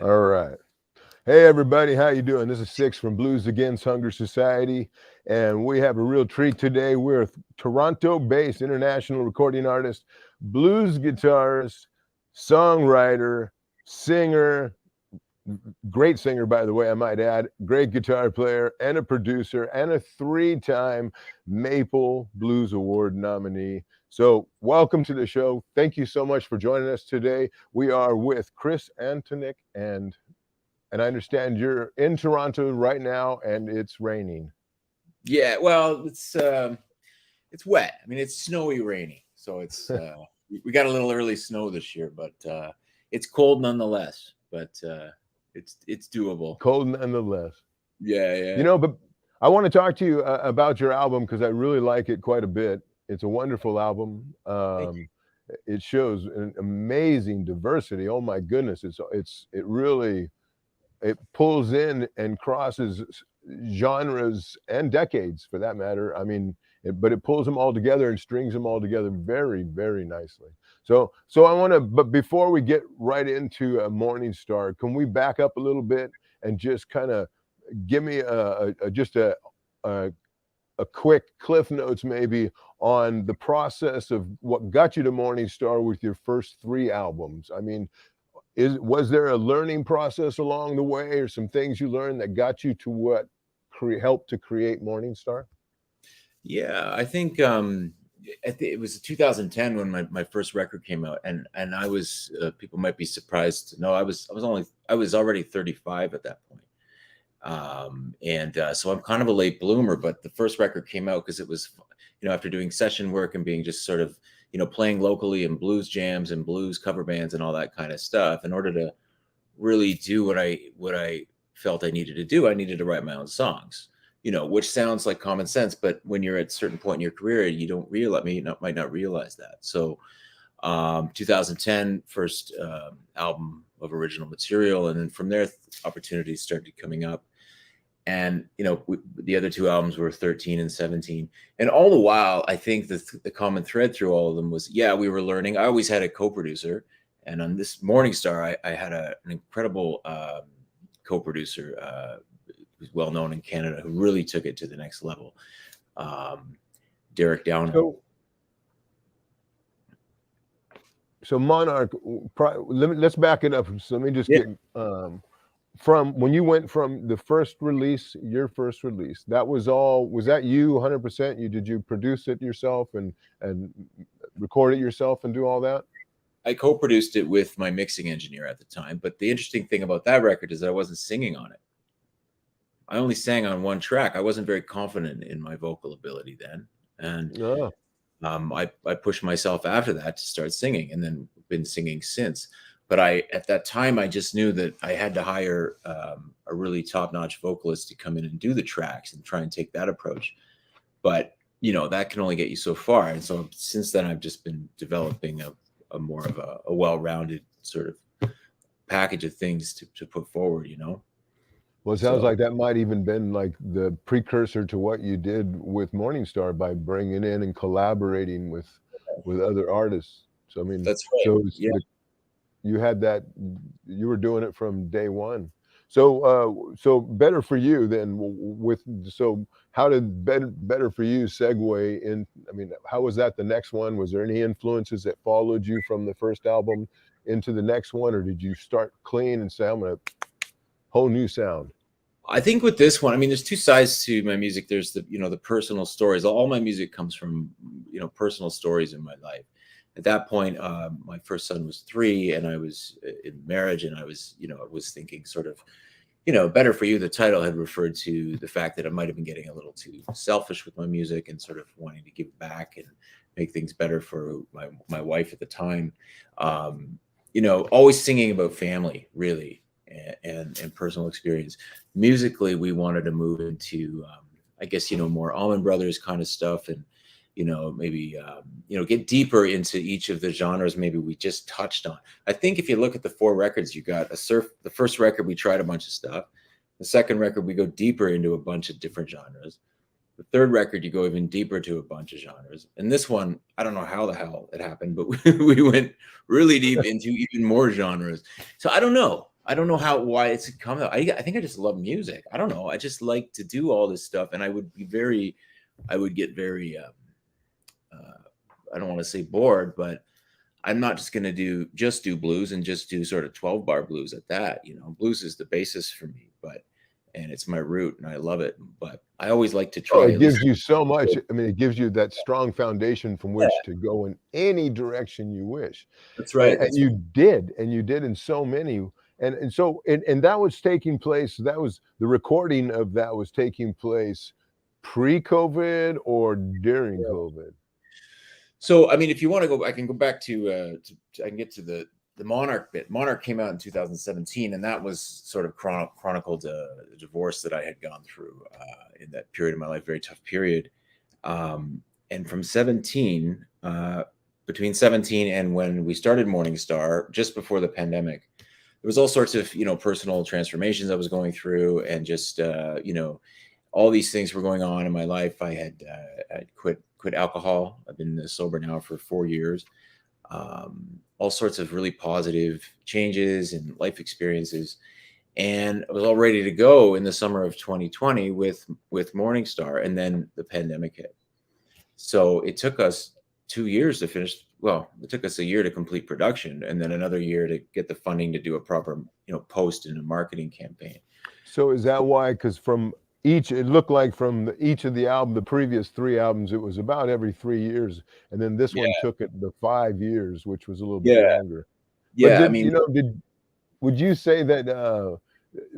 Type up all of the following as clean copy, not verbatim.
All right. Hey everybody, how you doing? This is SIXX from Blues Against Hunger Society, and we have a real treat today. We're a Toronto-based international recording artist, blues guitarist, songwriter, singer, great singer, by the way, I might add, great guitar player, and a producer, and a three-time Maple Blues Award nominee. So welcome to the show. Thank you so much for joining us today. We are with Chris Antonik, and I understand you're in Toronto right now and it's raining. Yeah, well, it's wet. I mean, it's snowy, rainy. So it's we got a little early snow this year, but it's cold nonetheless. But it's doable. Cold nonetheless. Yeah. But I want to talk to you about your album because I really like it quite a bit. It's a wonderful album. Thank you. It shows an amazing diversity. Oh my goodness, it really pulls in and crosses genres and decades for that matter. I mean, but it pulls them all together and strings them all together very, very nicely. So I want to, but before we get right into Morningstar, can we back up a little bit and just kind of give me a quick cliff notes maybe on the process of what got you to Morningstar with your first three albums? I mean, was there a learning process along the way, or some things you learned that got you to what helped to create Morningstar? Yeah, I think it was 2010 when my first record came out, and I was people might be surprised to know I was already 35 at that point. So I'm kind of a late bloomer, but the first record came out because it was, after doing session work and being just sort of, playing locally in blues jams and blues cover bands and all that kind of stuff. In order to really do what I felt I needed to do, I needed to write my own songs, which sounds like common sense, but when you're at a certain point in your career, you don't realize, might not realize that. So 2010, first album of original material. And then from there, opportunities started coming up. And, the other two albums were 13 and 17. And all the while, I think the common thread through all of them was, we were learning. I always had a co-producer. And on this Morningstar, I had an incredible co-producer who's well known in Canada, who really took it to the next level. Derek Downhill. So Monarch, let's back it up. So let me just get from when you went from the first release, your first release, was that you 100%? Did you produce it yourself and record it yourself and do all that? I co-produced it with my mixing engineer at the time. But the interesting thing about that record is that I wasn't singing on it. I only sang on one track. I wasn't very confident in my vocal ability then. And I pushed myself after that to start singing, and then been singing since. But at that time, I just knew that I had to hire a really top-notch vocalist to come in and do the tracks and try and take that approach. But, that can only get you so far. And so since then, I've just been developing a more of a well-rounded sort of package of things to put forward, Well, it sounds like that might even been like the precursor to what you did with Morningstar by bringing in and collaborating with other artists. So I mean, that's right. You had that, you were doing it from day one. So Better For You then how did Better For You segue in? I mean, how was that the next one? Was there any influences that followed you from the first album into the next one, or did you start clean and say, I'm gonna whole new sound? I think with this one, I mean, there's two sides to my music. There's the personal stories. All my music comes from, personal stories in my life. At that point, my first son was 3 and I was in marriage, and I was thinking sort of, Better For You, the title had referred to the fact that I might've been getting a little too selfish with my music and sort of wanting to give back and make things better for my wife at the time. Always singing about family, really. And personal experience. Musically, we wanted to move into, I guess, more Allman Brothers kind of stuff, and maybe get deeper into each of the genres maybe we just touched on. I think if you look at the 4 records, you got the first record we tried a bunch of stuff. The second record we go deeper into a bunch of different genres. The third record, you go even deeper to a bunch of genres. And this one, I don't know how the hell it happened, but we went really deep into even more genres. So I don't know. I don't know why it's come out. I think I just love music. I don't know. I just like to do all this stuff, and I would get very I don't want to say bored, but I'm not just going to do blues and just do sort of 12 bar blues at that. Blues is the basis for me, and it's my root and I love it. But I always like to Oh, try it at least. gives you so much. I mean, it gives you that strong foundation from Yeah, which to go in any direction you wish. that's And, right. and you did, and you did in so many. And that was taking place. That was the recording of that was taking place pre-COVID or during COVID. So, I mean, if you want to go, I can go back I can get to the Monarch bit. Monarch came out in 2017, and that was sort of chronicled a divorce that I had gone through in that period of my life, very tough period. And from 17, between 17 and when we started Morningstar, just before the pandemic, there was all sorts of, personal transformations I was going through, and just, all these things were going on in my life. I had quit alcohol. I've been sober now for 4 years. All sorts of really positive changes and life experiences. And I was all ready to go in the summer of 2020 with Morningstar, and then the pandemic hit. So it took us 2 years to finish. Well, it took us a year to complete production, and then another year to get the funding to do a proper, post and a marketing campaign. So is that why? Because from each, it looked like from each of the previous 3 albums, it was about every 3 years, and then this one took it the 5 years, which was a little bit Yeah, longer. But yeah. I mean, would you say that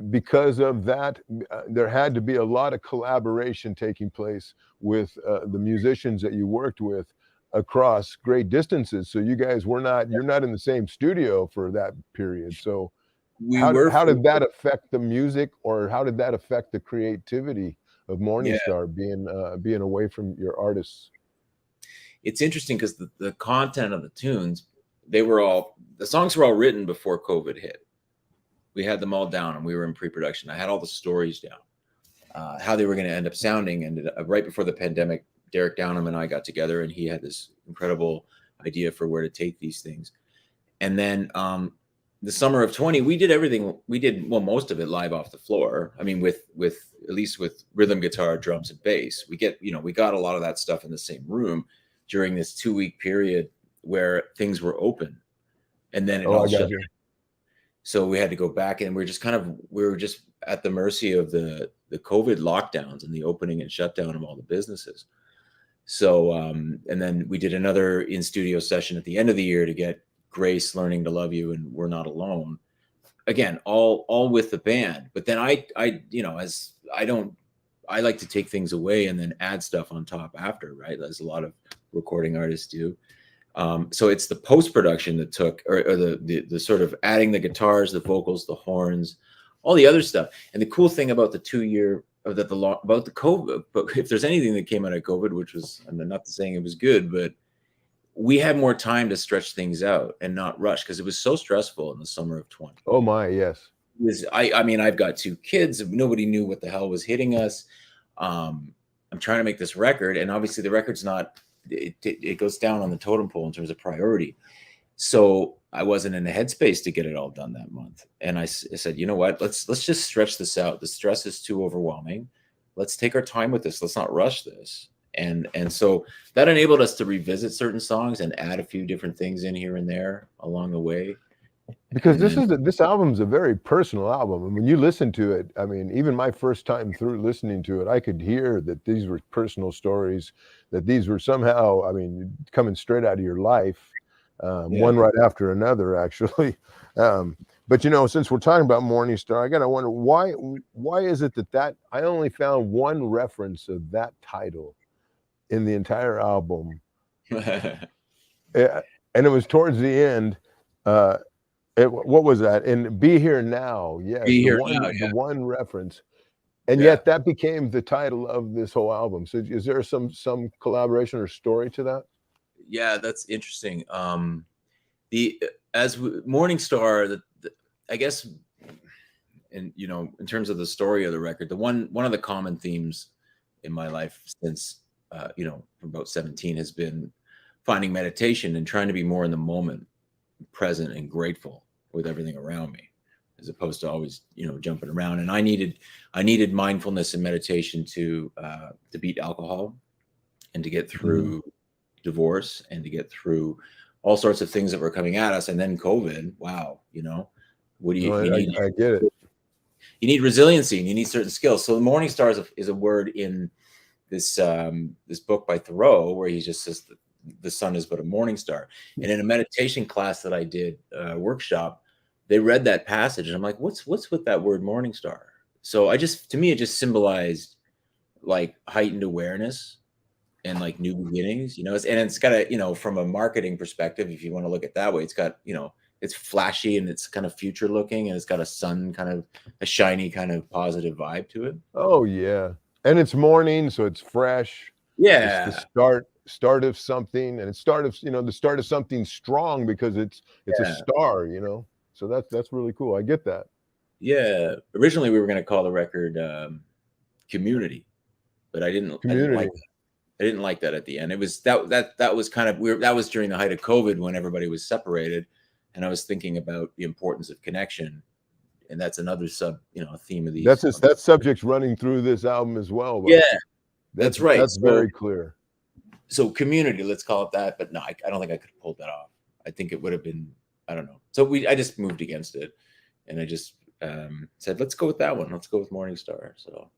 because of that, there had to be a lot of collaboration taking place with the musicians that you worked with across great distances? So you guys you're not in the same studio for that period. So we were how did that affect the music, or how did that affect the creativity of yeah. Morningstar being away from your artists? It's interesting because the content of the tunes, the songs were all written before COVID hit. We had them all down, and we were in pre-production. I had all the stories down, how they were going to end up sounding. And right before the pandemic, Derek Downham and I got together, and he had this incredible idea for where to take these things. And then the summer of 20, we did everything. We did, well, most of it live off the floor. I mean, with at least with rhythm guitar, drums, and bass. We got a lot of that stuff in the same room during this 2-week period where things were open, and then it all shut down. So we had to go back, and we were just at the mercy of the COVID lockdowns and the opening and shutdown of all the businesses. So, and then we did another in-studio session at the end of the year to get Grace, Learning to Love You, and We're Not Alone. Again, all with the band. But then I like to take things away and then add stuff on top after, right? As a lot of recording artists do. So it's the post-production that took, or the sort of adding the guitars, the vocals, the horns, all the other stuff. And the cool thing about the 2 year about the COVID, but if there's anything that came out of COVID, which was, I'm not saying it was good, but we had more time to stretch things out and not rush, because it was so stressful in the summer of 20. Oh my, yes. I mean, I've got 2 kids. Nobody knew what the hell was hitting us. I'm trying to make this record, and obviously the record's not, it goes down on the totem pole in terms of priority. So I wasn't in the headspace to get it all done that month. And I said, you know what, let's just stretch this out. The stress is too overwhelming. Let's take our time with this. Let's not rush this. And so that enabled us to revisit certain songs and add a few different things in here and there along the way. Because this album's a very personal album, and when you listen to it, I mean, even my first time through listening to it, I could hear that these were personal stories, that these were somehow, I mean, coming straight out of your life, one right after another, actually. But since we're talking about Morningstar, I gotta wonder why is it that I only found one reference of that title in the entire album, and it was towards the end. What was that? And Be Here Now. Yes, the one reference. And yet that became the title of this whole album. So is there some collaboration or story to that? Yeah, that's interesting. As Morningstar, I guess, and in terms of the story of the record, one of the common themes in my life since from about 17 has been finding meditation and trying to be more in the moment, present and grateful with everything around me, as opposed to always, jumping around. And I needed mindfulness and meditation to beat alcohol and to get through divorce and to get through all sorts of things that were coming at us. And then COVID, wow, what do you need? I get it. You need resiliency and you need certain skills. So the Morningstar is a word in this this book by Thoreau where he just says the sun is but a morning star. And in a meditation class that I did, workshop, they read that passage and I'm like, what's with that word morning star? So to me, it just symbolized like heightened awareness and like new beginnings, and it's got a, from a marketing perspective, if you want to look at that way, it's got, it's flashy and it's kind of future looking and it's got a sun, kind of a shiny, kind of positive vibe to it. Oh yeah. And it's morning, so it's fresh. Yeah. It's the start of something, and it's the start of something strong because it's a star, So that's really cool. I get that. Yeah. Originally we were going to call the record Community, but I didn't like that at the end. It was that was kind of weird. That was during the height of COVID when everybody was separated. And I was thinking about the importance of connection. And that's another theme of these. That subject's running through this album as well. Yeah, that's right. That's very clear. So community, let's call it that. But no, I don't think I could have pulled that off. I think it would have been, I don't know. So I just moved against it. And I just said, let's go with that one. Let's go with Morningstar. So.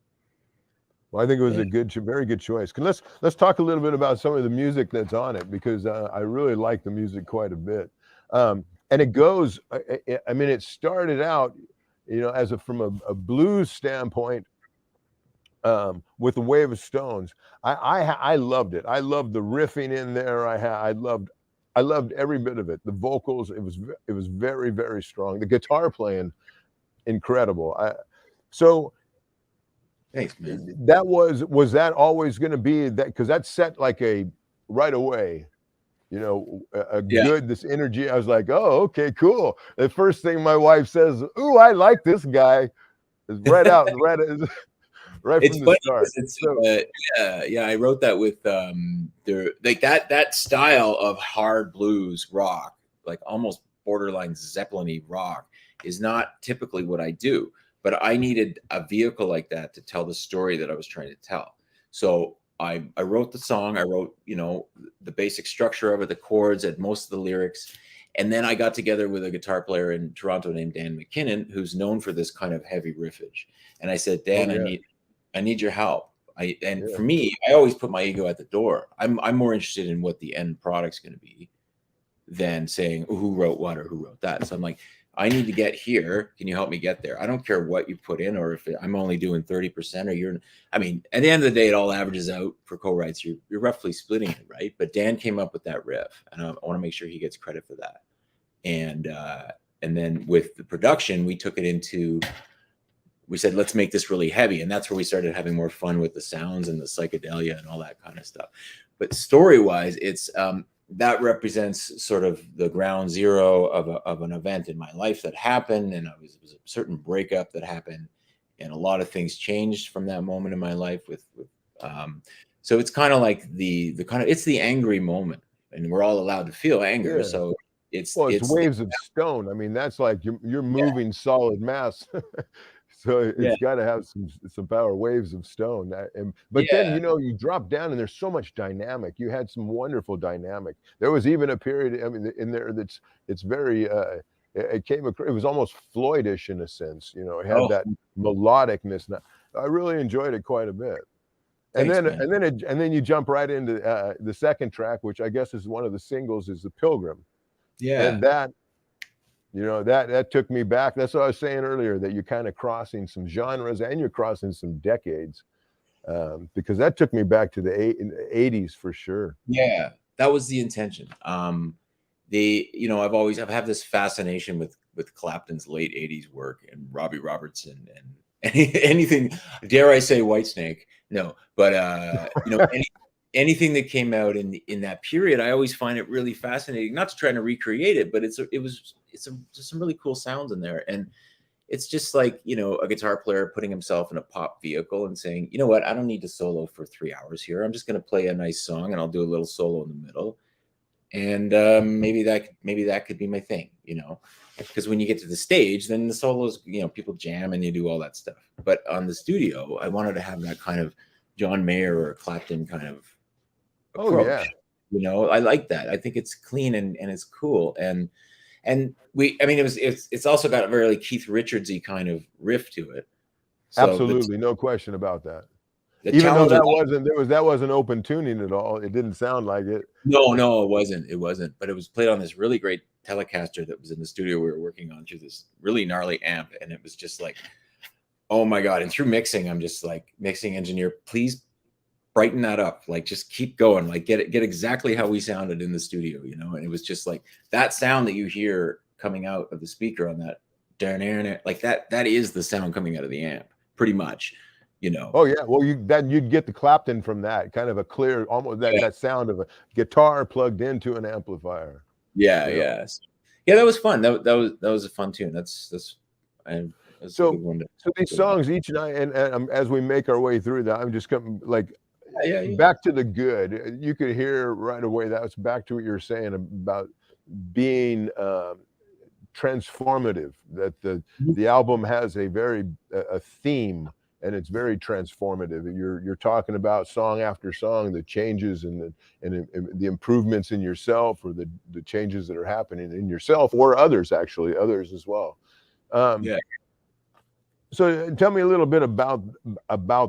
Well, I think it was a very good choice. Let's talk a little bit about some of the music that's on it, because I really like the music quite a bit. And it goes, I mean, it started out, from a blues standpoint, with the Wave of Stones. I loved it. I loved the riffing in there. I loved every bit of it. The vocals, it was very, very strong. The guitar playing, incredible. So thanks, man. That was that always going to be that? Because that set like right away, good, this energy. I was like, oh, okay, cool. The first thing my wife says, "Ooh, I like this guy," is right out, right from the start. I wrote that with like that style of hard blues rock, like almost borderline Zeppelin-y rock, is not typically what I do. But I needed a vehicle like that to tell the story that I was trying to tell. So I wrote the song. I wrote, the basic structure of it, the chords, and most of the lyrics. And then I got together with a guitar player in Toronto named Dan McKinnon, who's known for this kind of heavy riffage. And I said, Dan, I need your help. For me, I always put my ego at the door. I'm more interested in what the end product's going to be than saying who wrote what or who wrote that. So I'm like, I need to get here. Can you help me get there? I don't care what you put in, or if I'm only doing 30% or at the end of the day, it all averages out for co-writes. You're roughly splitting it, right? But Dan came up with that riff, and I want to make sure he gets credit for that. And then with the production, we said, let's make this really heavy. And that's where we started having more fun with the sounds and the psychedelia and all that kind of stuff. But story-wise, it's that represents sort of the ground zero of an event in my life that happened, and it was a certain breakup that happened, and a lot of things changed from that moment in my life. So it's kind of like it's the angry moment, and we're all allowed to feel anger. Yeah. So it's waves of stone. I mean, that's like you're moving solid mass. So it's got to have some power, waves of stone. But then, you drop down and there's so much dynamic. You had some wonderful dynamic. There was even a period, in there it's very, it was almost Floydish in a sense. It had that melodicness. I really enjoyed it quite a bit. And then you jump right into the second track, which I guess is one of the singles, is The Pilgrim. Yeah. And that took me back. That's what I was saying earlier, that you're kind of crossing some genres and you're crossing some decades, because that took me back to the 80s for sure. Yeah, that was the intention. I've had this fascination with Clapton's late 80s work and Robbie Robertson and anything, dare I say Whitesnake? No, but anything that came out in that period, I always find it really fascinating. Not to try to recreate it, but it's just some really cool sounds in there. And it's just like, a guitar player putting himself in a pop vehicle and saying, you know what, I don't need to solo for 3 hours here. I'm just going to play a nice song and I'll do a little solo in the middle. And maybe that could be my thing, because when you get to the stage, then the solos, you know, people jam and you do all that stuff. But on the studio, I wanted to have that kind of John Mayer or Clapton kind of Oh approach. yeah, You know, I like that. I think it's clean and it's cool. And I mean, it's also got a very like Keith Richardsy kind of riff to it. So absolutely, no question about that. the Even though challenge of that wasn't open tuning at all. It didn't sound like it. no, it wasn't. It wasn't. But it was played on this really great Telecaster that was in the studio we were working on through this really gnarly amp, and it was just like, oh my god! And through mixing, I'm just like, mixing engineer, please brighten that up. Like, just keep going. Like, get exactly how we sounded in the studio, you know. And it was just like that sound that you hear coming out of the speaker on that, like that is the sound coming out of the amp, pretty much, you know. Oh yeah, well you'd get the Clapton from that kind of a clear, almost that sound of a guitar plugged into an amplifier. Yeah, You know? yeah, yeah. That was fun. That was a fun tune. That's a good one So these songs each night, and as we make our way through that, I'm just coming like yeah. back to the good. You could hear right away that's back to what you're saying about being transformative. That the album has a very a theme, and it's very transformative. You're talking about song after song, the changes and the improvements in yourself, or the changes that are happening in yourself or others, actually others as well. Yeah. So tell me a little bit about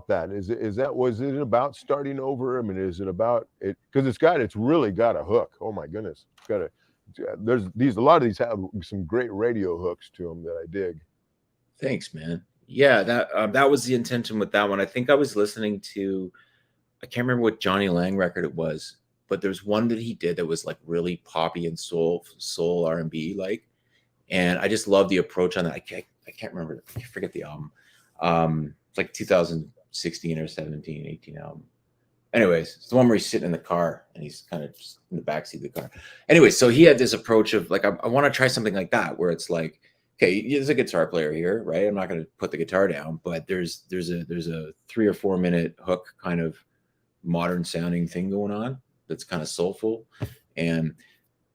that. Was it about starting over? I mean, is it about it? Because it's really got a hook. Oh my goodness, it's got a. A lot of these have some great radio hooks to them that I dig. Thanks, man. Yeah, that was the intention with that one. I think I was listening to, I can't remember what Johnny Lang record it was, but there's one that he did that was like really poppy and soul R&B like, and I just love the approach on that. I can't remember. I forget the album. It's like 2016 or 17, 18 album. Anyways, it's the one where he's sitting in the car and he's kind of just in the backseat of the car. Anyway, so he had this approach of like, I want to try something like that, where it's like, okay, there's a guitar player here, right? I'm not going to put the guitar down, but there's a 3 or 4 minute hook kind of modern sounding thing going on that's kind of soulful. And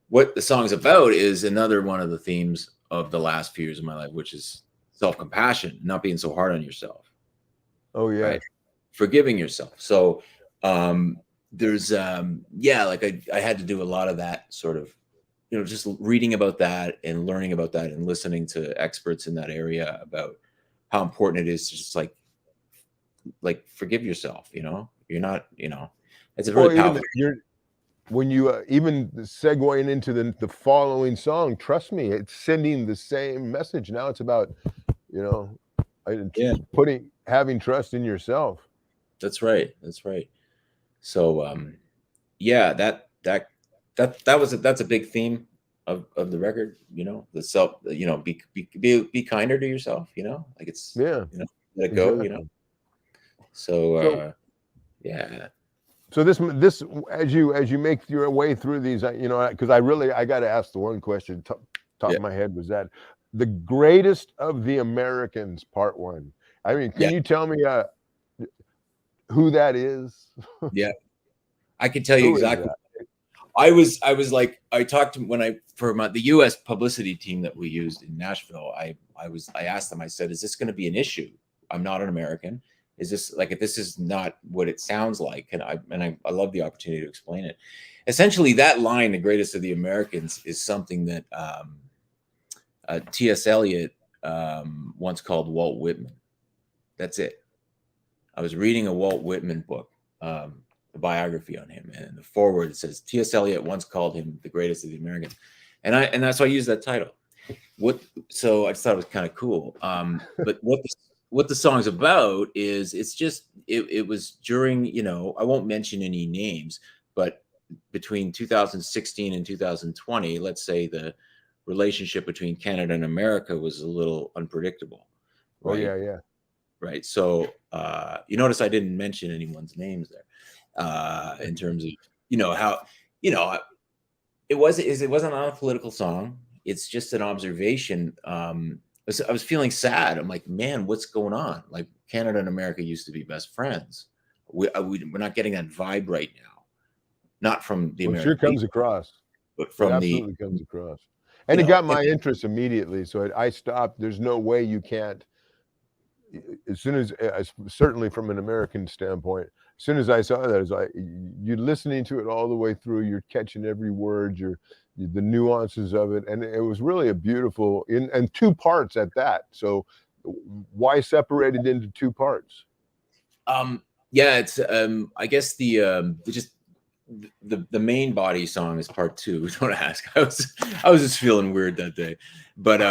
what the song's about is another one of the themes of the last few years of my life, which is self-compassion, not being so hard on yourself. Oh yeah. Right? Forgiving yourself. So there's like I had to do a lot of that sort of, you know, just reading about that and learning about that and listening to experts in that area about how important it is to just like forgive yourself. You know, you're not, you know, it's a really powerful. When you even segueing into the following song, trust me, it's sending the same message. Now it's about, you know, having trust in yourself. That's right. That's right. So yeah, that's a big theme of the record, you know, the self, you know, be kinder to yourself, you know, like it's, you know, let it go, exactly. You know. So yeah. So this as you make your way through these, you know, because I got to ask the one question top of my head, was that the greatest of the Americans part 1. I mean, can you tell me who that is? Yeah, I can tell you exactly. I was like, I talked to for the U.S. publicity team that we used in Nashville. I asked them. I said, "Is this going to be an issue? I'm not an American. Is this like, if this is not what it sounds like?" And I love the opportunity to explain it. Essentially, that line, "the greatest of the Americans," is something that T.S. Eliot once called Walt Whitman. That's it. I was reading a Walt Whitman book, the biography on him, and in the foreword it says T.S. Eliot once called him the greatest of the Americans, and that's why I used that title. So I just thought it was kind of cool. But what the song's about is it was during, you know, I won't mention any names, but between 2016 and 2020, let's say the relationship between Canada and America was a little unpredictable. Right? Oh yeah. Right. So you notice I didn't mention anyone's names there. In terms of, you know, how, you know, it wasn't on a political song. It's just an observation. I was feeling sad. I'm like, man, what's going on? Like, Canada and America used to be best friends. We're not getting that vibe right now. Not from the American sure comes across, but from absolutely comes across. And it got and my interest immediately. So I stopped. There's no way you can't. As soon as, certainly from an American standpoint, as soon as I saw that, it's like you're listening to it all the way through. You're catching every word. The nuances of it, and it was really a beautiful and two parts at that. So why separate it into two parts? Yeah, it's I guess the main body song is part two. Don't ask. I was just feeling weird that day, but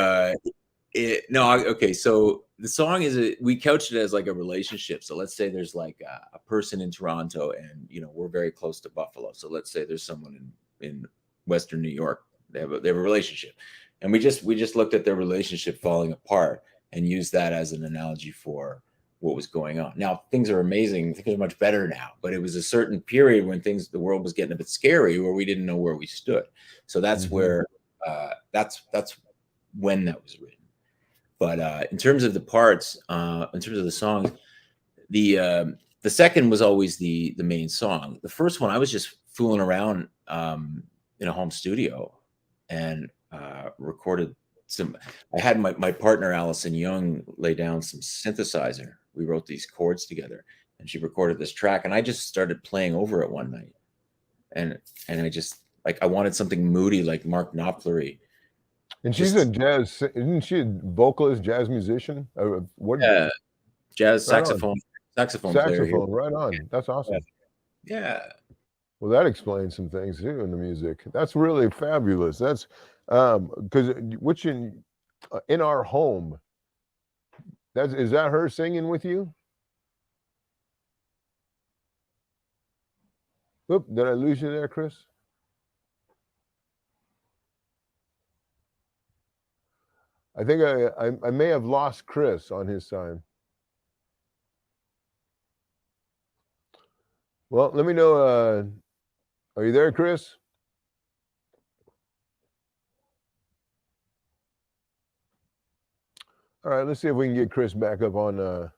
okay. So the song we couched it as like a relationship. So let's say there's like a person in Toronto, and we're very close to Buffalo. So let's say there's someone in Western New York. They have a relationship, and we just looked at their relationship falling apart and used that as an analogy for what was going on. Now things are amazing. Things are much better now, but it was a certain period when the world was getting a bit scary, where we didn't know where we stood. So that's where that's when that was written. But in terms of the parts, in terms of the songs, the second was always the main song. The first one, I was just fooling around in a home studio and recorded some. I had my partner Allison Young lay down some synthesizer. We wrote these chords together, and she recorded this track, and I just started playing over it one night, and I just I wanted something moody, like Mark Knopfler-y. And she's a jazz, isn't she a vocalist, jazz musician? What? Yeah, jazz Right on. saxophone player here. Saxophone, right on. That's awesome. Yeah. Well, that explains some things too in the music. That's really fabulous. That's because which in our home. Is that her singing with you? Oop, did I lose you there, Chris? I think I may have lost Chris on his side. Well, let me know. Are you there, Chris? All right, let's see if we can get Chris back up on.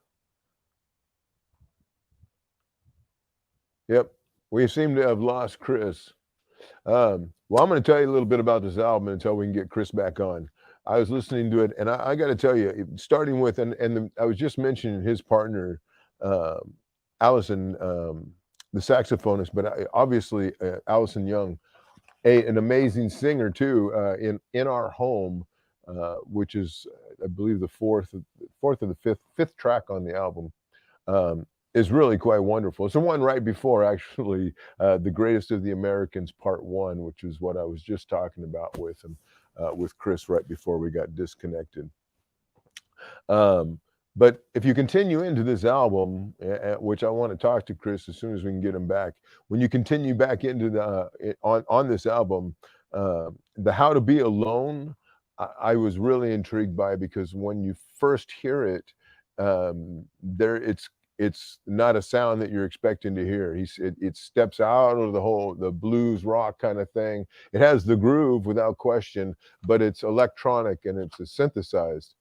Yep, we seem to have lost Chris. Well, I'm going to tell you a little bit about this album until we can get Chris back on. I was listening to it, and I got to tell you, starting with I was just mentioning his partner, Allison, the saxophonist, but obviously Allison Young, an amazing singer too, in our home, which is I believe the fourth or the fifth track on the album. Is really quite wonderful. It's the one right before, actually, The Greatest of the Americans Part 1, which is what I was just talking about with him, with Chris right before we got disconnected. But if you continue into this album, which I want to talk to Chris as soon as we can get him back, when you continue back into on this album, the How to Be Alone, I was really intrigued by, because when you first hear it, it's not a sound that you're expecting to hear. It steps out of the blues rock kind of thing. It has the groove without question, but it's electronic and it's synthesized.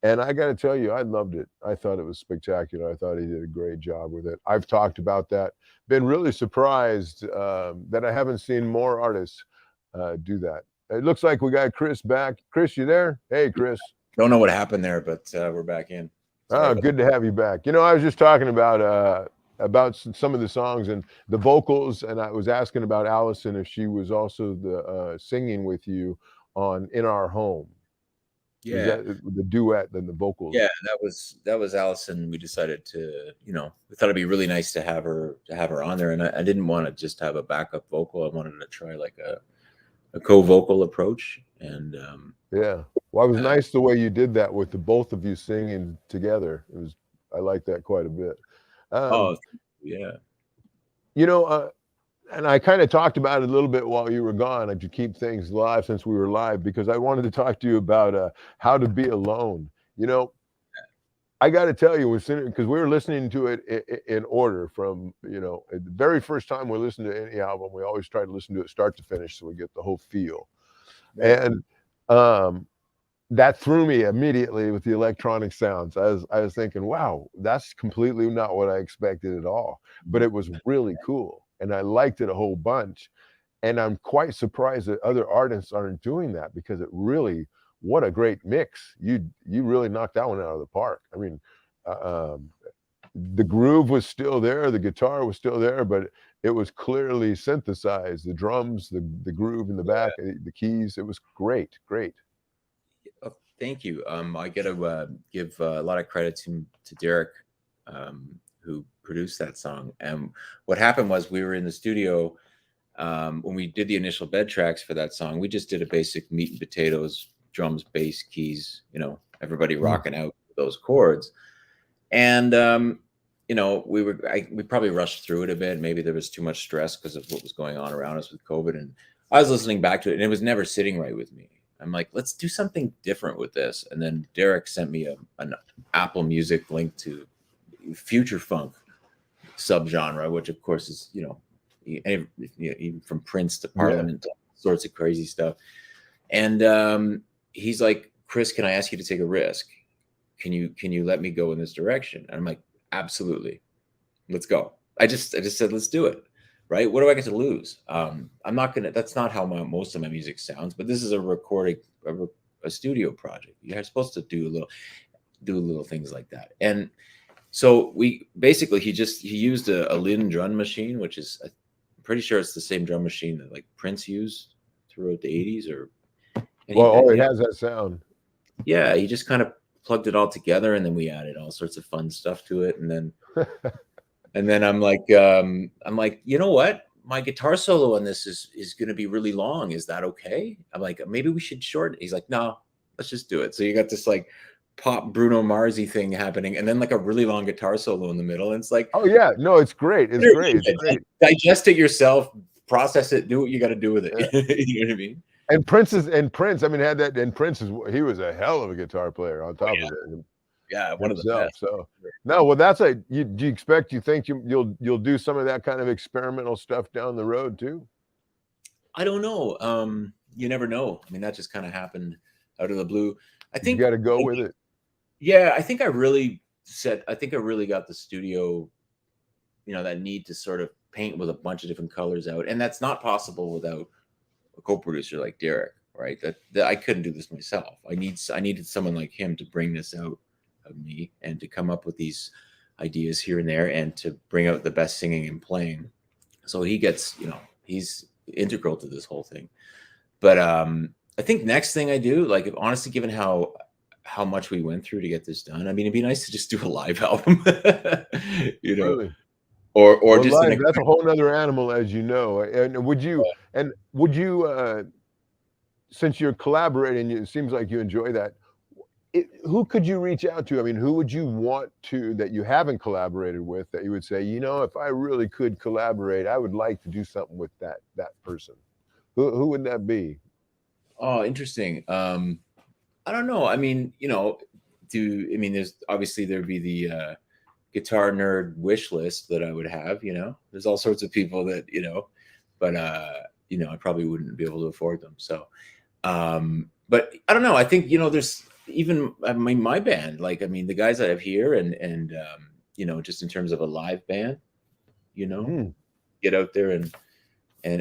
And I got to tell you, I loved it. I thought it was spectacular. I thought he did a great job with it. I've talked about that. Been really surprised that I haven't seen more artists do that. It looks like we got Chris back. Chris, you there? Hey, Chris. Don't know what happened there, but we're back in. Oh, good to have you back. I was just talking about some of the songs and the vocals, and I was asking about Allison if she was also the singing with you on "In Our Home." Yeah, that the duet and the vocals. Yeah, that was Allison. We decided to, we thought it'd be really nice to have her on there, and I didn't want to just have a backup vocal. I wanted to try like a co-vocal approach, and yeah. Well, it was nice the way you did that with the both of you singing together. I like that quite a bit. Yeah. And I kind of talked about it a little bit while you were gone, to keep things live since we were live, because I wanted to talk to you about How to Be Alone. I got to tell you, because we were listening to it in order from, the very first time we listen to any album, we always try to listen to it start to finish so we get the whole feel. And that threw me immediately with the electronic sounds. I was thinking, wow, that's completely not what I expected at all. But it was really cool, and I liked it a whole bunch. And I'm quite surprised that other artists aren't doing that, because it really, what a great mix. You really knocked that one out of the park. I mean, um, the groove was still there, the guitar was still there, but it was clearly synthesized. The drums, the groove in the back, the keys. It was great, great. Oh, thank you. I got to give a lot of credit to Derek, who produced that song. And what happened was, we were in the studio when we did the initial bed tracks for that song. We just did a basic meat and potatoes, drums, bass, keys. Everybody rocking out those chords. And we probably rushed through it a bit. Maybe there was too much stress because of what was going on around us with COVID. And I was listening back to it, and it was never sitting right with me. I'm like, let's do something different with this. And then Derek sent me an Apple Music link to future funk subgenre, which of course is, even from Prince to Parliament, to all sorts of crazy stuff. And he's like, Chris, can I ask you to take a risk? Can you let me go in this direction? And I'm like, absolutely, let's go. I just said, let's do it. Right? What do I get to lose? I'm not gonna. That's not how most of my music sounds. But this is a recording, a studio project. You're supposed to do little things like that. And so he used a Linn drum machine, which is, I'm pretty sure it's the same drum machine that like Prince used throughout the 80s. It has that sound. Yeah, he just kind of plugged it all together, and then we added all sorts of fun stuff to it, and then. And then I'm like, you know what? My guitar solo on this is going to be really long. Is that okay? I'm like, maybe we should shorten it. He's like, no, let's just do it. So you got this like pop Bruno Mars-y thing happening, and then like a really long guitar solo in the middle. And it's like, oh yeah, no, it's great. It's great. It's great. Digest it yourself, process it, do what you got to do with it. Yeah. You know what I mean? And Prince, I mean, had that. And he was a hell of a guitar player on top of it. Yeah, one of the best. So no, well, that's do you think you'll do some of that kind of experimental stuff down the road too? I don't know. You never know. I mean, that just kind of happened out of the blue. I think you got to go with it. Yeah, I think I really got the studio, that need to sort of paint with a bunch of different colors out, and that's not possible without a co-producer like Derek, right? That I couldn't do this myself. I needed someone like him to bring this out of me and to come up with these ideas here and there and to bring out the best singing and playing. So he gets, he's integral to this whole thing. But I think next thing I do, like, honestly, given how much we went through to get this done, I mean, it'd be nice to just do a live album, Really? or just live, that's a whole nother animal, as you know. And would you since you're collaborating, it seems like you enjoy that. Who could you reach out to? I mean, who would you want to, that you haven't collaborated with, that you would say, if I really could collaborate, I would like to do something with that person? Who would that be? Oh, interesting. I don't know. I mean, there's obviously there'd be the guitar nerd wish list that I would have. There's all sorts of people that but I probably wouldn't be able to afford them. So, but I don't know. I think there's. Even my band, like, I mean, the guys I have here and just in terms of a live band, get out there and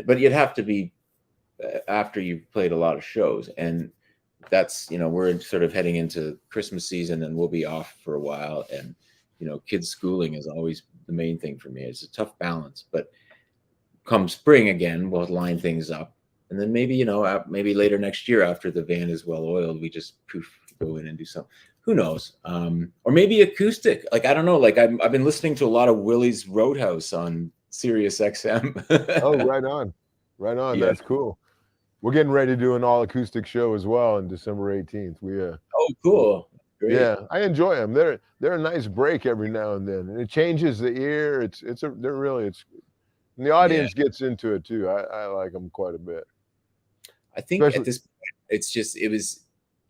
but you'd have to be after you've played a lot of shows, and that's we're sort of heading into Christmas season, and we'll be off for a while, and kids schooling is always the main thing for me. It's a tough balance, but come spring again, we'll line things up, and then maybe maybe later next year, after the van is well oiled, we just go in and do something. Who knows? Or maybe acoustic. Like, I don't know. Like, I've been listening to a lot of Willie's Roadhouse on Sirius XM. Oh, right on. Yeah. That's cool. We're getting ready to do an all acoustic show as well on December 18th. Oh, cool. Great. Yeah, I enjoy them. They're a nice break every now and then, and it changes the ear. And the audience gets into it too. I like them quite a bit. I think at this point, it's just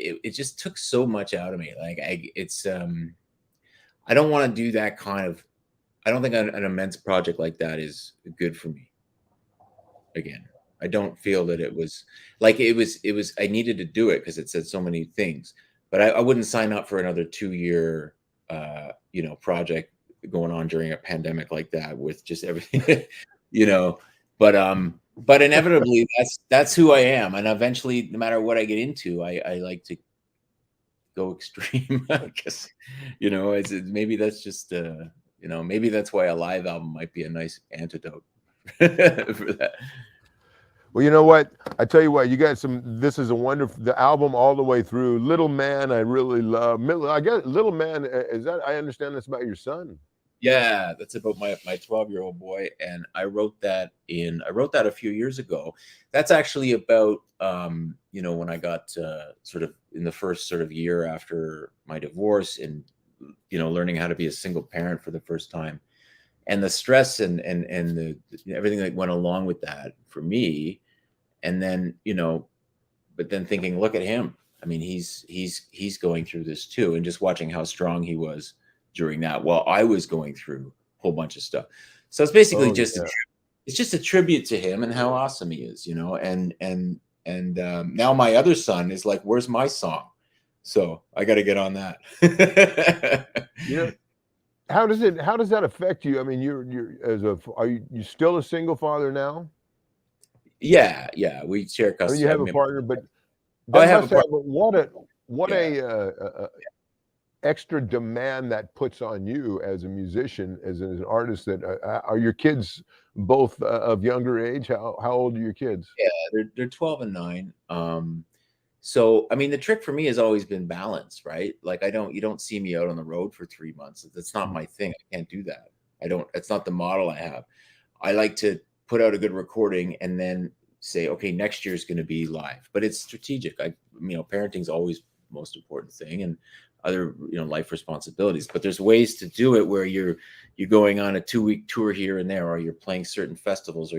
it just took so much out of me. Like, I don't want to do that kind of. I don't think an immense project like that is good for me. Again, I don't feel that it was like it was. I needed to do it because it said so many things, but I wouldn't sign up for another 2-year, project going on during a pandemic like that with just everything, But but inevitably that's who I am. And eventually, no matter what I get into, I like to go extreme. I guess, maybe that's just, maybe that's why a live album might be a nice antidote for that. Well, you know what? I tell you what, you got some. This is a wonderful the album all the way through. Little Man, I really love. I guess Little Man is that. I understand that's about your son. Yeah, that's about my 12-year-old boy, and I wrote that a few years ago. That's actually about when I got sort of in the first sort of year after my divorce, and learning how to be a single parent for the first time, and the stress and the everything that went along with that for me, and then but then thinking, look at him. I mean, he's going through this too, and just watching how strong he was during that while I was going through a whole bunch of stuff. So it's basically it's just a tribute to him and how awesome he is, and now my other son is like, where's my song? So I got to get on that. How does that affect you? I mean, are you still a single father now? Yeah, we share custody. I mean, you have a partner, but I have a partner. What a extra demand that puts on you as a musician, as an artist. That are your kids both of younger age? How old are your kids? Yeah, they're 12 and 9. So I mean, the trick for me has always been balance, right? Like you don't see me out on the road for 3 months. That's not my thing. I can't do that. It's not the model I have. I like to put out a good recording and then say, okay, next year is going to be live, but it's strategic. Parenting's always the most important thing, and other life responsibilities, but there's ways to do it where you're going on a 2-week tour here and there, or you're playing certain festivals, or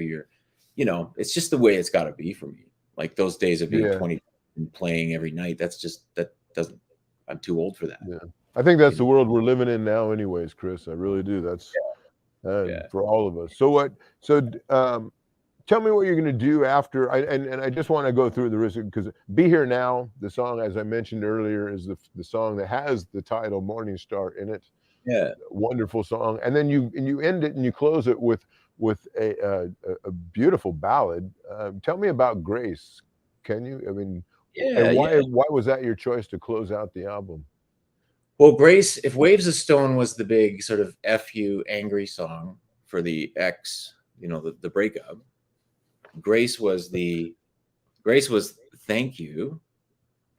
it's just the way it's got to be for me. Like those days of being 20 and playing every night, I'm too old for that. Yeah, I think that's the world we're living in now anyways, Chris. I really do. That's for all of us. Tell me what you're going to do after. I just want to go through the risk, because Be Here Now, the song, as I mentioned earlier, is the song that has the title Morningstar in it. Yeah, wonderful song. And then you end it and you close it with a beautiful ballad. Tell me about Grace. Can you? I mean, and why was that your choice to close out the album? Well, Grace, if Waves of Stone was the big sort of FU angry song for the ex, the breakup, Grace was thank you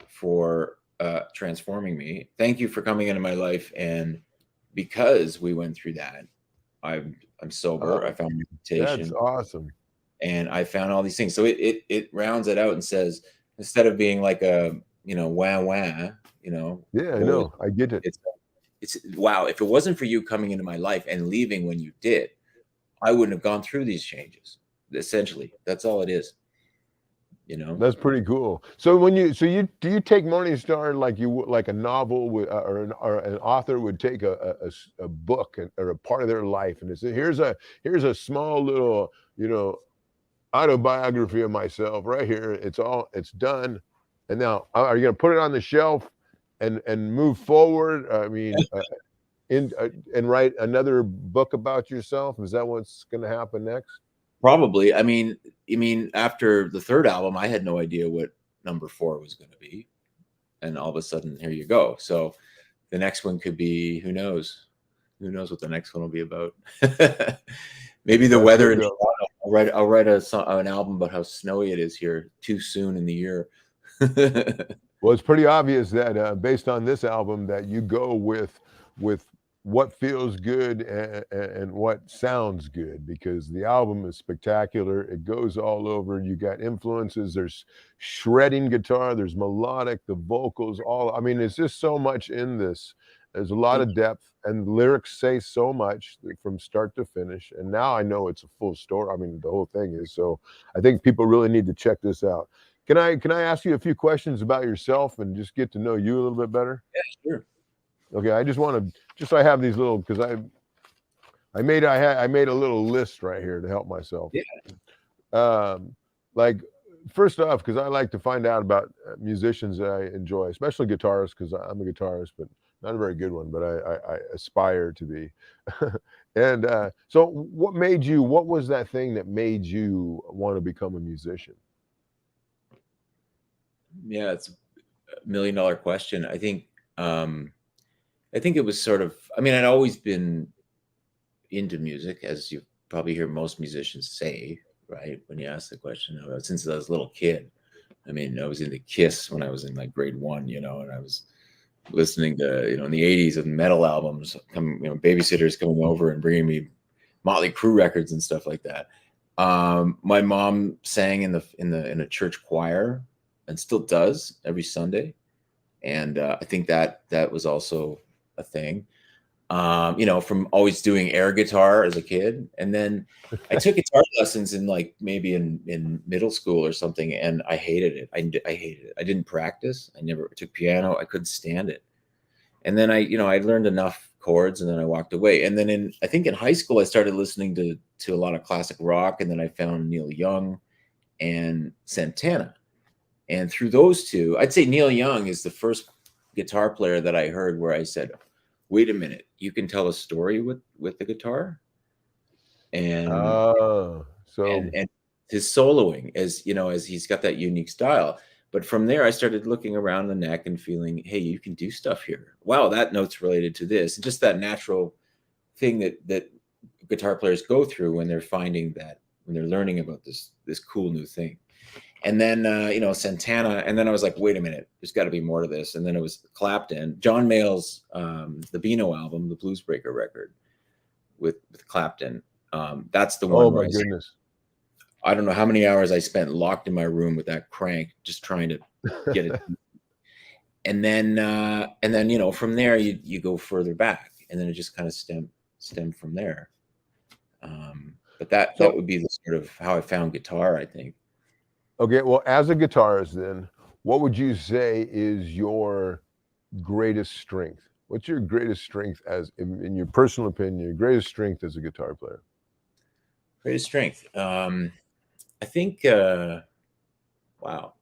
for transforming me. Thank you for coming into my life. And because we went through that, I'm sober. I found meditation. That's awesome. And I found all these things. So it rounds it out and says, instead of being like a, wah, wah, Yeah, I know. I get it. It's wow. If it wasn't for you coming into my life and leaving when you did, I wouldn't have gone through these changes. Essentially, that's all it is. That's pretty cool. So do you take Morningstar like a novel or an author would take a book or a part of their life, and it's here's a small little autobiography of myself right here. It's done, and now are you going to put it on the shelf and move forward? I mean, and write another book about yourself? Is that what's going to happen next? Probably. I mean, after the third album, I had no idea what number 4 was going to be. And all of a sudden, here you go. So the next one could be, who knows? Who knows what the next one will be about? Maybe the weather in Toronto. I'll write an album about how snowy it is here too soon in the year. Well, it's pretty obvious that based on this album that you go with what feels good and what sounds good, because the album is spectacular. It goes all over. You got influences. There's shredding guitar. There's melodic, the vocals, I mean, it's just so much in this. There's a lot of depth, and lyrics say so much from start to finish. And now I know it's a full story. I mean, the whole thing is. So I think people really need to check this out. Can I ask you a few questions about yourself and just get to know you a little bit better? Yeah, sure. Okay, I just want to so I have these little, because I made a little list right here to help myself. Yeah. Like First off, because I like to find out about musicians that I enjoy, especially guitarists, because I'm a guitarist, but not a very good one, but I aspire to be. And so, what was that thing that made you want to become a musician? Yeah, it's a $1 million question. I think it was sort of, I mean, I'd always been into music, as you probably hear most musicians say, right? When you ask the question, since I was a little kid. I mean, I was into Kiss when I was in like grade 1, and I was listening to, in the 80s of metal albums, babysitters coming over and bringing me Motley Crue records and stuff like that. My mom sang in a church choir and still does every Sunday. And I think that was also a thing. From always doing air guitar as a kid. And then I took guitar lessons in like maybe in middle school or something, and I hated it. I hated it. I didn't practice. I never took piano. I couldn't stand it. And then I learned enough chords, and then I walked away. And then I think in high school, I started listening to a lot of classic rock, and then I found Neil Young and Santana. And through those two, I'd say Neil Young is the first guitar player that I heard where I said, wait a minute, you can tell a story with the guitar. And So and his soloing, as he's got that unique style. But from there, I started looking around the neck and feeling, hey, you can do stuff here. Wow, that note's related to this. And just that natural thing that guitar players go through when they're finding that, when they're learning about this cool new thing. And then Santana, and then I was like, wait a minute, there's got to be more to this. And then it was Clapton, John Mayall's the Beano album, the Bluesbreaker record with Clapton. That's the oh one where my goodness. I don't know how many hours I spent locked in my room with that crank, just trying to get it. And then from there you go further back, and then it just kind of stemmed from there. But that So would be the sort of how I found guitar, I think. okay, well, as a guitarist, then, what would you say is your greatest strength? What's your greatest strength, as in your personal opinion, your greatest strength as a guitar player? Greatest strength. I think. Wow.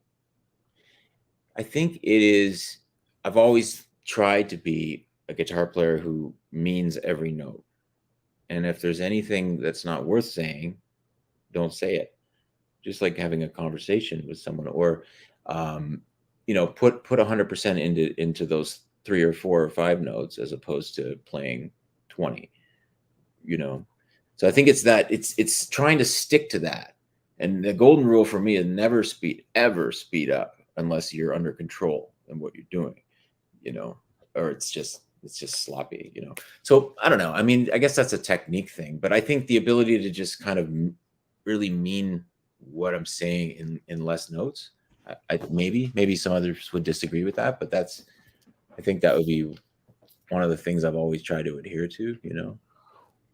I think it is. I've always tried to be a guitar player who means every note. And if there's anything that's not worth saying, don't say it. Just like having a conversation with someone, or put 100% into those 3 or 4 or 5 notes, as opposed to playing 20. So I think it's trying to stick to that. And the golden rule for me is never ever speed up unless you're under control in what you're doing, or it's just sloppy. So I don't know. I mean, I guess that's a technique thing, but I think the ability to just kind of really mean what I'm saying in less notes. I maybe some others would disagree with that, but I think that would be one of the things I've always tried to adhere to.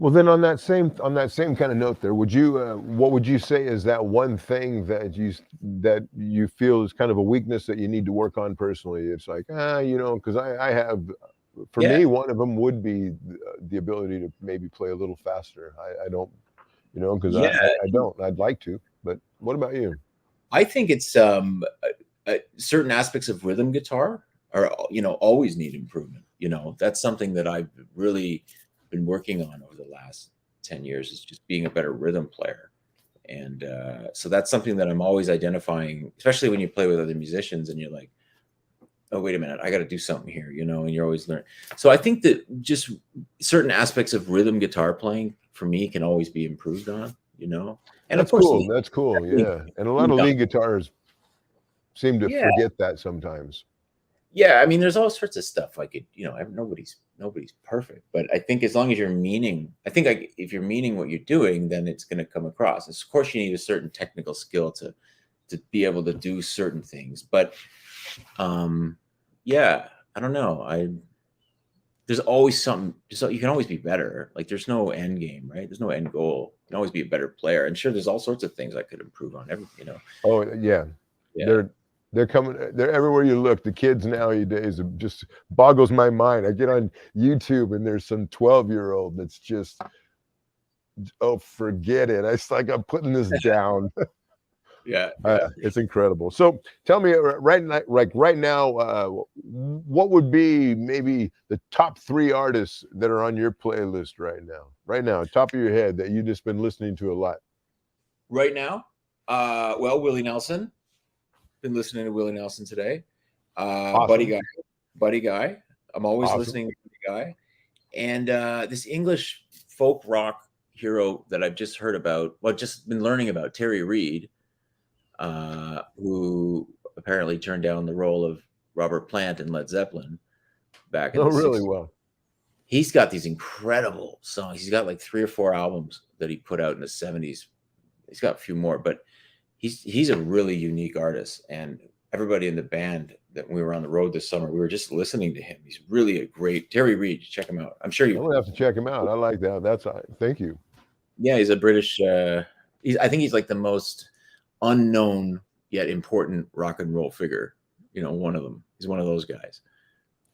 Well, then on that same kind of note, there, would you what would you say is that one thing that you feel is kind of a weakness that you need to work on personally? It's like because I have, for Yeah. me, one of them would be the ability to maybe play a little faster. I don't, because Yeah. I don't. I'd like to, but what about you? I think it's certain aspects of rhythm guitar are always need improvement. That's something that I've really been working on over the last 10 years, is just being a better rhythm player. And so that's something that I'm always identifying, especially when you play with other musicians and you're like, oh, wait a minute, I got to do something here, and you're always learning. So I think that just certain aspects of rhythm guitar playing for me can always be improved on. And of That's course, cool. That's cool. Yeah, and a lot of lead guitars seem to yeah, forget that sometimes. yeah. I mean, there's all sorts of stuff like it. Nobody's perfect, but I think as long as if you're meaning what you're doing, then it's going to come across. Of course, you need a certain technical skill to be able to do certain things, but yeah, I don't know. There's always something. So you can always be better. Like there's no end game, right? There's no end goal. You can always be a better player. And sure, there's all sorts of things I could improve on. Oh yeah, Yeah. they're coming. They're everywhere you look. The kids nowadays just boggles my mind. I get on YouTube and there's some 12-year-old that's just, oh, forget it. It's like I'm putting this down. Yeah, yeah. It's incredible. So tell me, right now, what would be maybe the top 3 artists that are on your playlist right now? Right now, top of your head that you've just been listening to a lot. Right now, well, Willie Nelson. Been listening to Willie Nelson today. Buddy Awesome, Guy, Buddy Guy. I'm always awesome. listening to Buddy Guy. And this English folk rock hero that I've just heard about, well, just been learning about, Terry Reid, who apparently turned down the role of Robert Plant in Led Zeppelin back in Oh, the really 60s. well. He's got these incredible songs. He's got like 3 or 4 albums that he put out in the 70s. He's got a few more, but he's a really unique artist. And everybody in the band that we were on the road this summer, we were just listening to him. He's really a great Terry Reid. Check him out. I'm sure I'm you. gonna have to check him out. I like that. That's thank you. Yeah, he's a British. I think he's like the most unknown yet important rock and roll figure. One of them. He's one of those guys.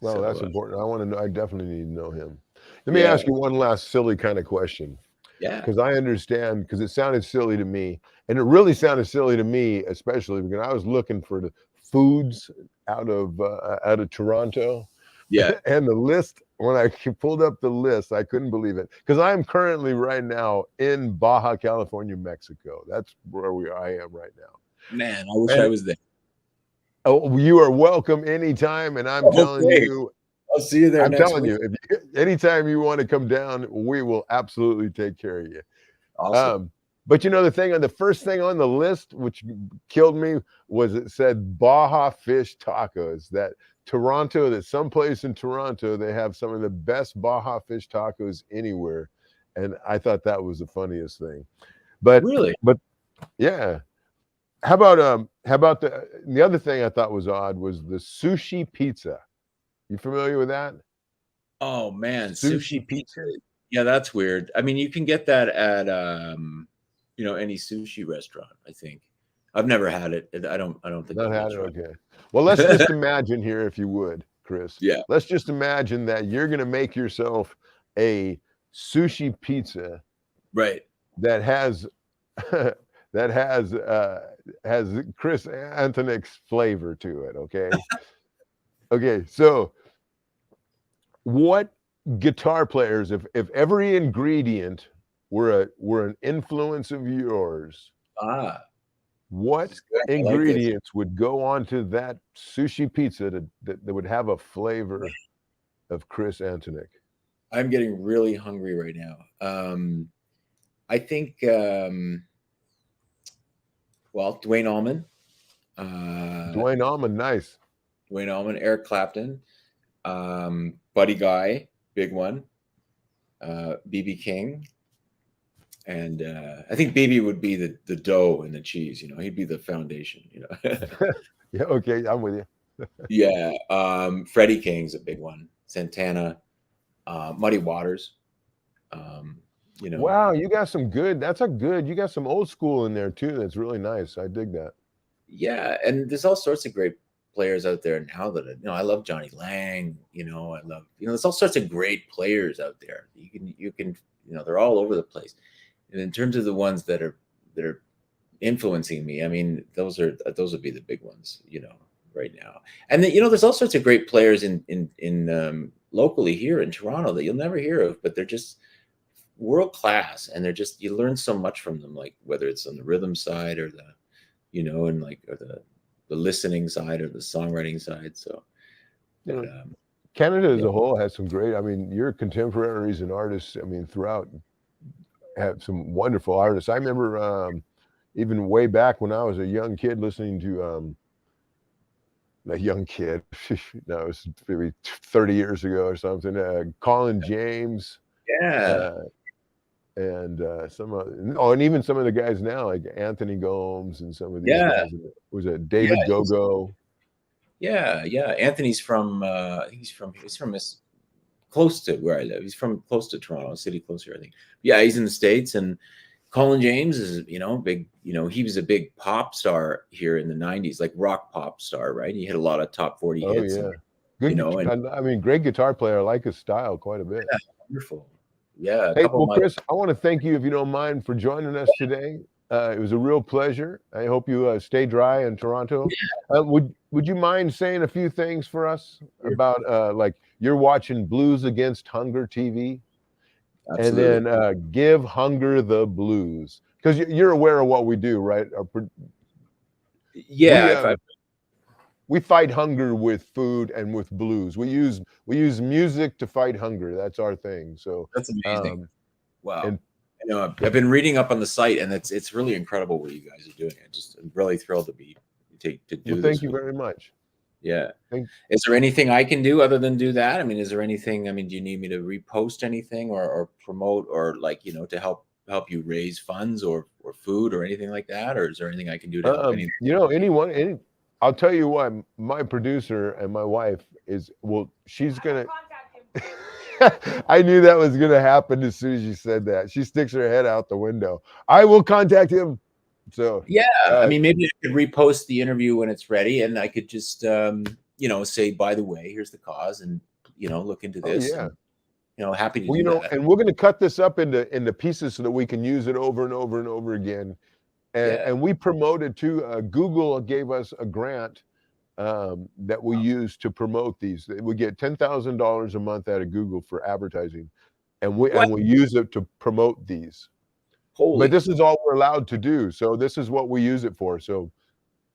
Well, So, that's important. I want to know. I definitely need to know him. Let me yeah, ask you one last silly kind of question, yeah, because I understand, because it sounded silly to me, and it really sounded silly to me, especially because I was looking for the foods out of Toronto, yeah. and the list. When I pulled up the list, I couldn't believe it, because I am currently right now in Baja California, Mexico. That's where I am right now. Man, I wish I And was there. oh, you are welcome anytime, and I'm telling Okay, you, I'll see you there I'm next telling week. you, anytime you want to come down, we will absolutely take care of you. Awesome. But the first thing on the list, which killed me, was it said Baja fish tacos. That someplace in Toronto, they have some of the best Baja fish tacos anywhere. And I thought that was the funniest thing. But, Really? but yeah. How about the other thing I thought was odd was the sushi pizza. You familiar with that? Oh man, Sushi sushi pizza. pizza? Yeah, that's weird. I mean, you can get that at any sushi restaurant, I think. I've never had it. I don't think Not it had feels it? right. Okay. Well, let's just imagine here, if you would, Chris. Yeah, Let's just imagine that you're gonna make yourself a sushi pizza right. that has that has Chris Antonik's flavor to it. Okay. Okay. So what guitar players, if every ingredient were an influence of yours, Ah, this what is good. I like this. ingredients would go onto that sushi pizza that would have a flavor of Chris Antonik? I'm getting really hungry right now. I think well, Dwayne Allman, uh, Dwayne Allman, nice. Eric Clapton, Buddy Guy, big one, BB King, and I think BB would be the dough and the cheese. He'd be the foundation. Yeah, okay, I'm with you. Yeah, Freddie King's a big one. Santana, Muddy Waters. Um, you know, Wow, you got some good. You got some old school in there too. That's really nice. I dig that. yeah, and there's all sorts of great players out there now that I love Johnny Lang. I love there's all sorts of great players out there. You can they're all over the place. And in terms of the ones that are influencing me, I mean those would be the big ones, right now. And then there's all sorts of great players in locally here in Toronto that you'll never hear of, but they're just world class, and you learn so much from them, like whether it's on the rhythm side or and like or the listening side or the songwriting side. So, You but know, Canada as yeah, a whole has some great. I mean, your contemporaries and artists. I mean, throughout have some wonderful artists. I remember even way back when I was a young kid listening to a young kid. No, it was maybe 30 years ago or something. Colin James. yeah, Uh, and and even some of the guys now, like Anthony Gomes and some of these yeah, guys. Was it yeah, David Gogo? yeah. Anthony's from he's from close to where I live. He's from close to Toronto, a city closer, I think. Yeah, he's in the States. And Colin James is, big, he was a big pop star here in the 90s, like rock pop star, right? He had a lot of top 40 Oh hits. yeah, And, good. and I mean, great guitar player. I like his style quite a bit. yeah, wonderful. Yeah, a Hey, couple well, of my Chris, I want to thank you, if you don't mind, for joining us today. It was a real pleasure. I hope you stay dry in Toronto. Would you mind saying a few things for us Sure. about like you're watching Blues Against Hunger TV, and Absolutely. then give hunger the blues, because you're aware of what we do, right? Yeah, We I've we fight hunger with food and with blues. We use music to fight hunger. That's our thing. So that's amazing. Wow. and I know I've been reading up on the site, and it's really incredible what you guys are doing. I'm really thrilled to well, do thank this you with. very much. Yeah. Thank, Is there anything I can do other than do that? I mean, is there anything? I mean, do you need me to repost anything or promote or like to help you raise funds or food or anything like that? Or is there anything I can do to help any? I'll tell you what, my producer and my wife is, well, she's gonna. I knew that was gonna happen as soon as you said that. She sticks her head out the window. I will contact him. So Yeah, I mean, maybe I could repost the interview when it's ready, and I could just say, by the way, here's the cause, and look into oh this, yeah. and happy to Well, do that. and we're gonna cut this up into pieces so that we can use it over and over and over again. Yeah. And we promoted too. Google gave us a grant that we use to promote these. We get $10,000 a month out of Google for advertising, and What? we use it to promote these. But Holy. this is all we're allowed to do, so this is what we use it for. So,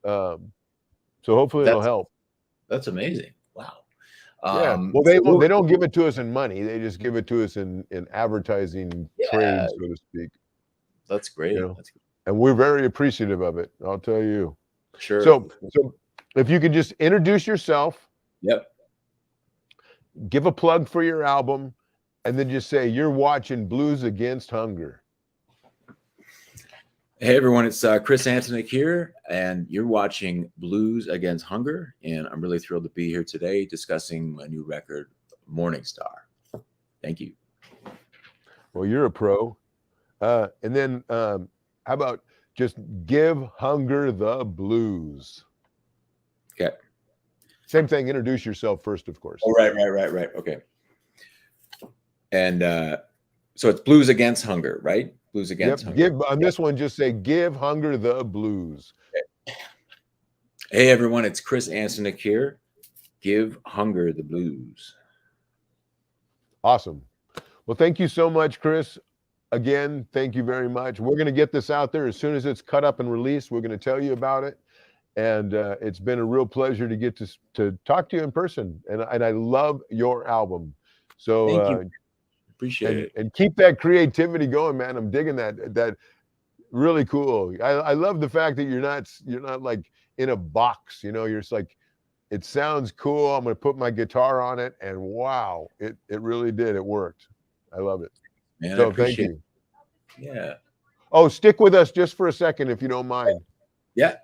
hopefully it'll That's help. that's amazing. Wow. Yeah. Well, they don't give it to us in money. They just give it to us in advertising trade, Yeah, so to speak. that's great. That's great. And we're very appreciative of it. I'll tell you. Sure. So if you could just introduce yourself, Yep. give a plug for your album, and then just say you're watching Blues Against Hunger. Hey everyone, it's Chris Antonik here, and you're watching Blues Against Hunger, and I'm really thrilled to be here today discussing my new record, Morningstar. Thank you. Well, you're a pro. And then how about just give hunger the blues? Okay. Same thing. Introduce yourself first, of course. Oh, right. Okay. And so it's Blues Against Hunger, right? Blues Against Hunger. On this one, just say give hunger the blues. Okay. Hey everyone, it's Chris Antonik here. Give hunger the blues. Awesome. Well, thank you so much, Chris. Again, thank you very much. We're going to get this out there as soon as it's cut up and released. We're going to tell you about it. And it's been a real pleasure to get to talk to you in person. And I love your album. So thank you. Appreciate it. And keep that creativity going, man. I'm digging that. Really cool. I love the fact that you're not like in a box. You're just like, it sounds cool. I'm going to put my guitar on it, and wow, it really did. It worked. I love it. Man, So I appreciate thank you. Yeah. Oh, stick with us just for a second if you don't mind. Yeah.